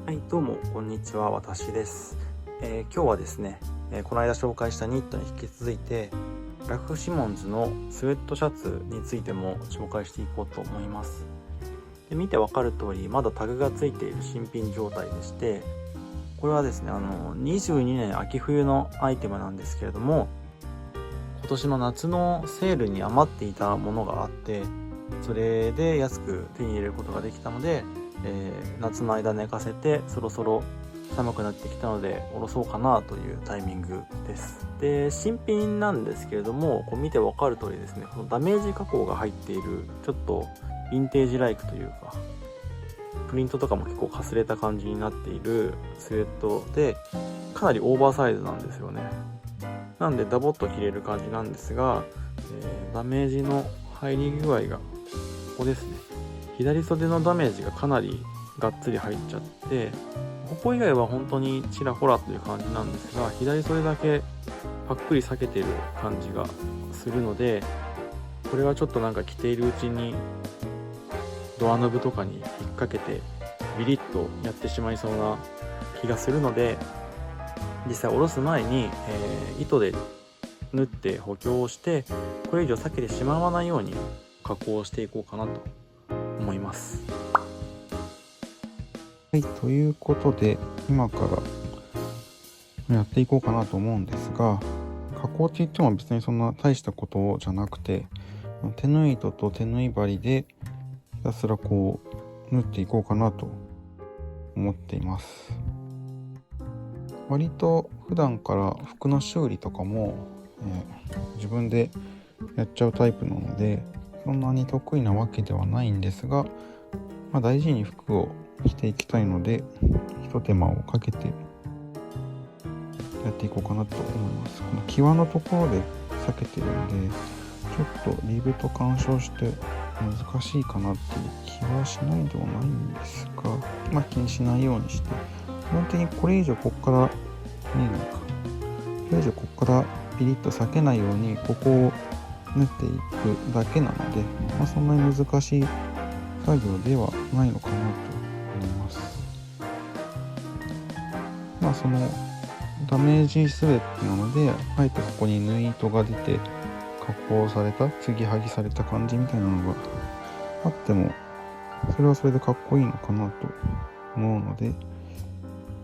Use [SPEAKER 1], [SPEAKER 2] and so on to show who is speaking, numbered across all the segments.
[SPEAKER 1] はい、どうもこんにちは、私です。今日はですね、この間紹介したニットに引き続いてラフ・シモンズのスウェットシャツについても紹介していこうと思います。で、見てわかる通りまだタグがついている新品状態でして、これはですね22年秋冬のアイテムなんですけれども、今年の夏のセールに余っていたものがあって、それで安く手に入れることができたので、夏の間寝かせてそろそろ寒くなってきたので下ろそうかなというタイミングです。で、新品なんですけれども、こう見てわかる通りですね、このダメージ加工が入っているちょっとヴィンテージライクというか、プリントとかも結構かすれた感じになっているスウェットで、かなりオーバーサイズなんですよね。なんでダボっと着れる感じなんですが、ダメージの入り具合がここですね。左袖のダメージがかなりがっつり入っちゃって、ここ以外は本当にちらほらという感じなんですが、左袖だけパックリ裂けてる感じがするので、これはちょっとなんか着ているうちにドアノブとかに引っ掛けてビリッとやってしまいそうな気がするので、実際下ろす前に、糸で縫って補強をして、これ以上裂けてしまわないように加工していこうかなと思います。
[SPEAKER 2] はい、ということで今からやっていこうかなと思うんですが、加工って言っても別にそんな大したことじゃなくて、手縫い糸と手縫い針でひたすらこう縫っていこうかなと思っています。割と普段から服の修理とかも、自分でやっちゃうタイプなので、そんなに得意なわけではないんですが、大事に服を着ていきたいので、一手間をかけてやっていこうかなと思います。この際のところで避けてるんで、ちょっとリブと干渉して難しいかなっていう気はしないではないんですが、気にしないようにして、基本的にこれ以上ここからピリッと裂けないようにここを縫っていくだけなので、そんなに難しい作業ではないのかなと思います。そのダメージスウェットなので、あえてここに縫い糸が出て加工された継ぎはぎされた感じみたいなのがあっても、それはそれでかっこいいのかなと思うのでや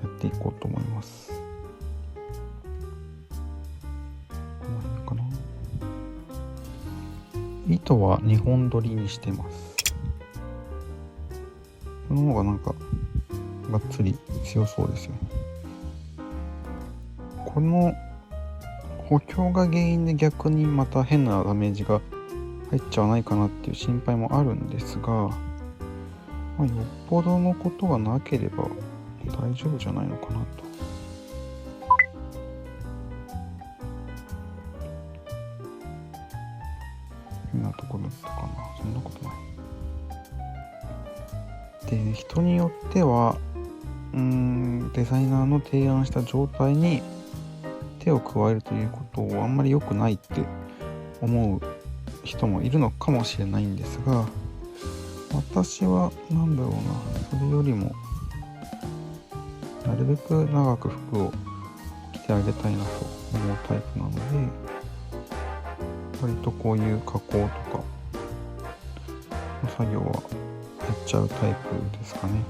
[SPEAKER 2] っていこうと思います。この辺かな。糸は2本取りにしてます。その方がなんかがっつり強そうですよね。この補強が原因で逆にまた変なダメージが入っちゃわないかなっていう心配もあるんですが、よっぽどのことがなければ大丈夫じゃないのかなと。変なところだったかな。そんなことない。で、人によってはデザイナーの提案した状態に手を加えるということをあんまり良くないって思う人もいるのかもしれないんですが、私はそれよりもなるべく長く服を着てあげたいなと思うタイプなので、割とこういう加工とかの作業はやっちゃうタイプですかね。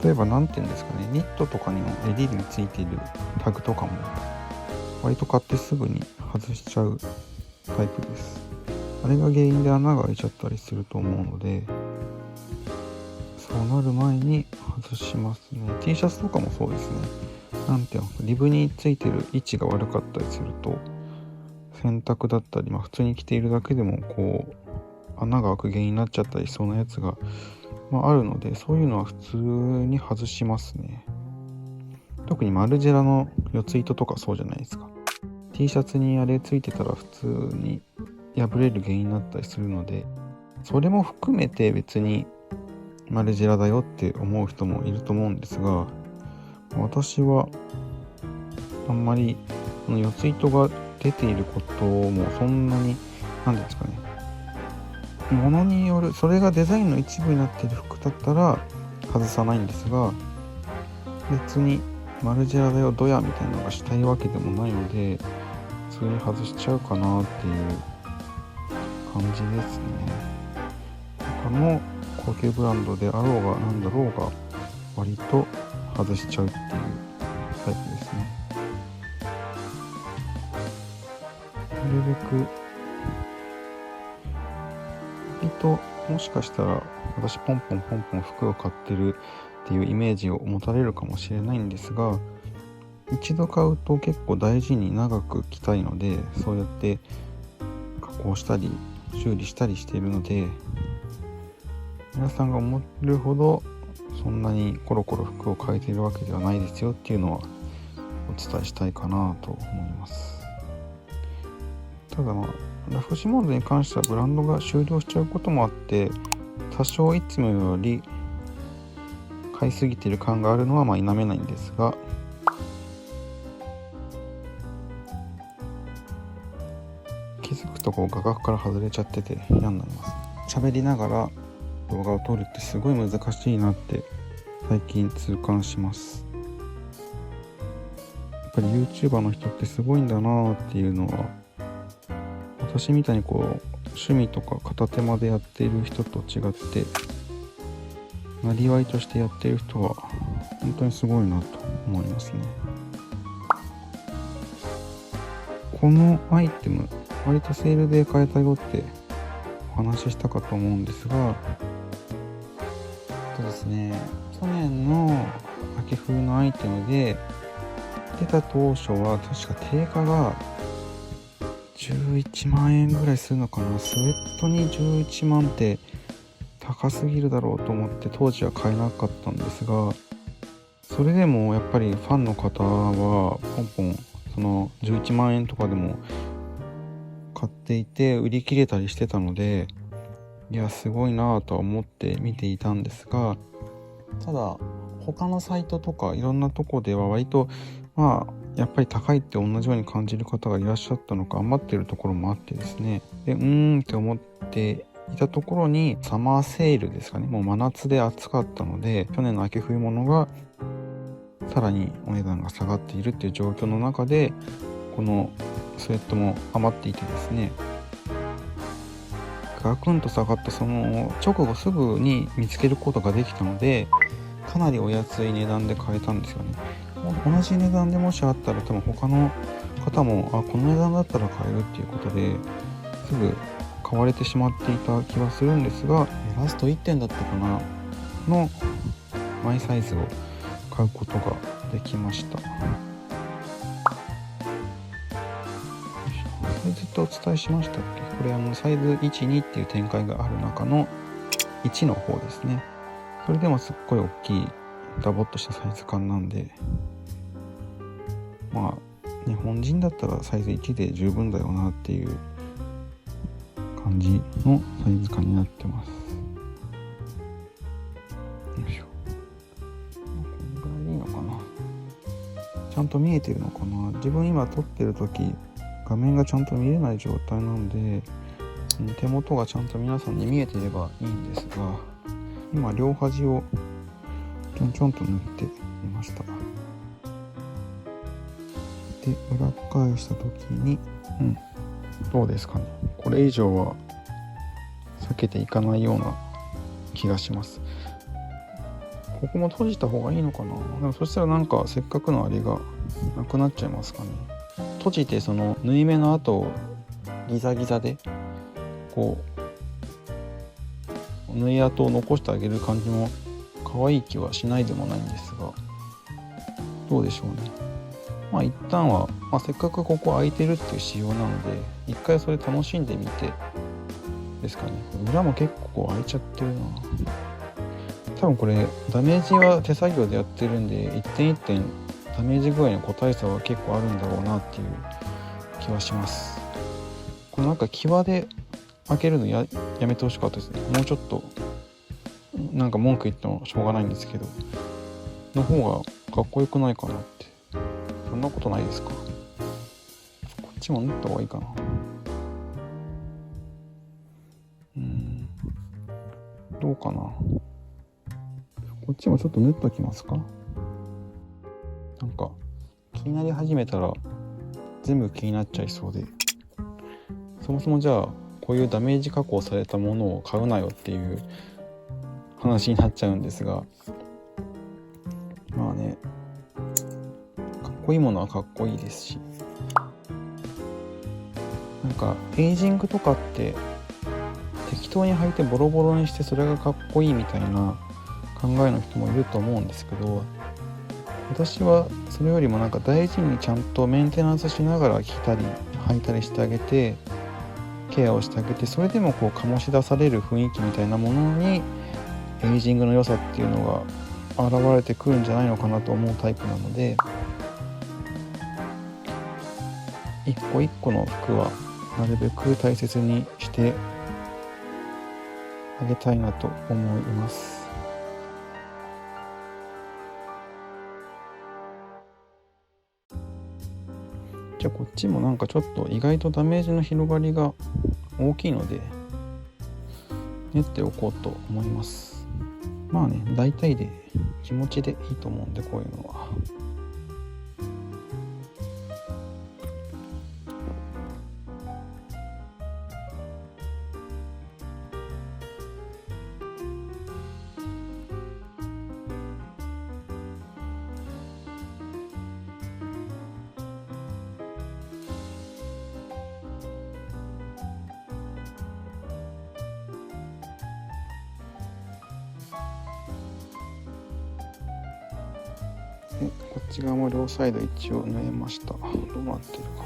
[SPEAKER 2] 例えばニットとかにも襟についているタグとかも割と買ってすぐに外しちゃうタイプです。あれが原因で穴が開いちゃったりすると思うので、そうなる前に外しますね。 T シャツとかもそうですね。リブについてる位置が悪かったりすると、洗濯だったり、普通に着ているだけでもこう穴が開く原因になっちゃったりしそうなやつがあるので、そういうのは普通に外しますね。特にマルジェラの四つ糸とかそうじゃないですか。 T シャツにあれついてたら普通に破れる原因になったりするので、それも含めて別にマルジェラだよって思う人もいると思うんですが、私はあんまりこの四つ糸が出ていることもそんなにものによる、それがデザインの一部になっている服だったら外さないんですが、別にマルジェラだよドヤみたいなのがしたいわけでもないので、普通に外しちゃうかなっていう感じですね。他の高級ブランドであろうがなんだろうが割と外しちゃうっていうタイプですね。なるべく割ともしかしたら私ポンポン服を買ってるっていうイメージを持たれるかもしれないんですが、一度買うと結構大事に長く着たいので、そうやって加工したり修理したりしているので、皆さんが思ってるほどそんなにコロコロ服を変えているわけではないですよっていうのはお伝えしたいかなと思います。ただラフシモンズに関してはブランドが終了しちゃうこともあって、多少いつもより買いすぎている感があるのは否めないんですが、気づくと画角から外れちゃってて嫌になります。喋りながら動画を撮るってすごい難しいなって最近痛感します。やっぱり YouTuber の人ってすごいんだなっていうのは、私みたいに趣味とか片手間でやっている人と違って、なりわいとしてやっている人は本当にすごいなと思いますね。このアイテム割とセールで買えたよってお話ししたかと思うんですが、ですね、去年の秋冬のアイテムで出た当初は確か定価が11万円ぐらいするのかな。スウェットに11万って高すぎるだろうと思って当時は買えなかったんですが、それでもやっぱりファンの方はポンポンその11万円とかでも買っていて売り切れたりしてたので、いやすごいなぁとは思って見ていたんですが、ただ他のサイトとかいろんなとこでは割とやっぱり高いって同じように感じる方がいらっしゃったのか、余ってるところもあってですね、でって思っていたところにサマーセールですかね、もう真夏で暑かったので去年の秋冬物がさらにお値段が下がっているっていう状況の中で、このスウェットも余っていてですね、ガクンと下がったその直後すぐに見つけることができたので、かなりお安い値段で買えたんですよね。同じ値段でもしあったら多分他の方もこの値段だったら買えるっていうことですぐ買われてしまっていた気はするんですが、ラスト1点だったかなのマイサイズを買うことができました。サイズってお伝えしましたっけ。これサイズ1、2っていう展開がある中の1の方ですね。それでもすっごい大きいダボっとしたサイズ感なんで、日本人だったらサイズ1で十分だよなっていう感じのサイズ感になってます。よいしょ。これぐらいいいのかな。ちゃんと見えてるのかな。自分今撮ってる時画面がちゃんと見れない状態なので、手元がちゃんと皆さんに見えていればいいんですが、今両端をちょんちょんと塗ってみました。で裏返した時にどうですかね。これ以上は避けていかないような気がします。ここも閉じた方がいいのかな。でもそしたらせっかくのあれがなくなっちゃいますかね。閉じてその縫い目の跡をギザギザで縫い跡を残してあげる感じも可愛い気はしないでもないんですが、どうでしょうね。一旦は、せっかくここ空いてるっていう仕様なので一回それ楽しんでみてですかね。裏も結構開いちゃってるな。多分これダメージは手作業でやってるんで一点一点ダメージ具合の個体差は結構あるんだろうなっていう気はします。この際で開けるのやめてほしかったですね。もうちょっと文句言ってもしょうがないんですけどの方がかっこよくないかなって。そんなことないですか。こっちも縫った方がいいかな。どうかな。ここっちもちょっと縫っときますか。なんか気になり始めたら全部気になっちゃいそうで、そもそもじゃあこういうダメージ加工されたものを買うなよっていう話になっちゃうんですが、まあね、かっこいいものはかっこいいですし、なんかエイジングとかって適当に履いてボロボロにしてそれがかっこいいみたいな考えの人もいると思うんですけど、私はそれよりもなんか大事にちゃんとメンテナンスしながら着たり履いたりしてあげて、ケアをしてあげて、それでもこう醸し出される雰囲気みたいなものにエイジングの良さっていうのが現れてくるんじゃないのかなと思うタイプなので、一個一個の服はなるべく大切にしてあげたいなと思います。じゃあこっちもなんかちょっと意外とダメージの広がりが大きいので練っておこうと思います。まあね、大体で気持ちでいいと思うんで、こういうのは。こっち側も両サイド一応縫えました。どうなってるか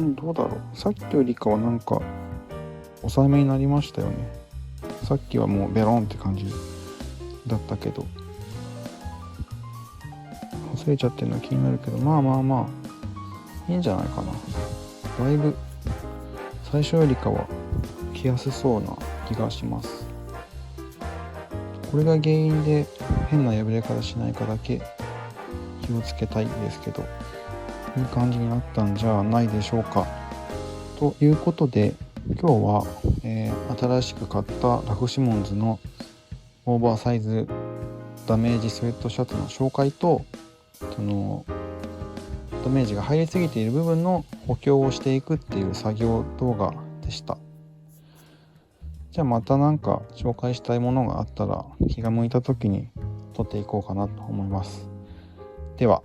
[SPEAKER 2] な。どうだろう。さっきよりかはなんか抑えめになりましたよね。さっきはもうベロンって感じだったけど、細れちゃってるのは気になるけど、まあいいんじゃないかな。だいぶ最初よりかは着やすそうな気がします。これが原因で変な破れ方しないかだけ気をつけたいですけど、いい感じになったんじゃないでしょうか。ということで今日は、新しく買ったラフシモンズのオーバーサイズダメージスウェットシャツの紹介と、そのダメージが入りすぎている部分の補強をしていくっていう作業動画でした。じゃあまた何か紹介したいものがあったら気が向いた時に撮っていこうかなと思います。では。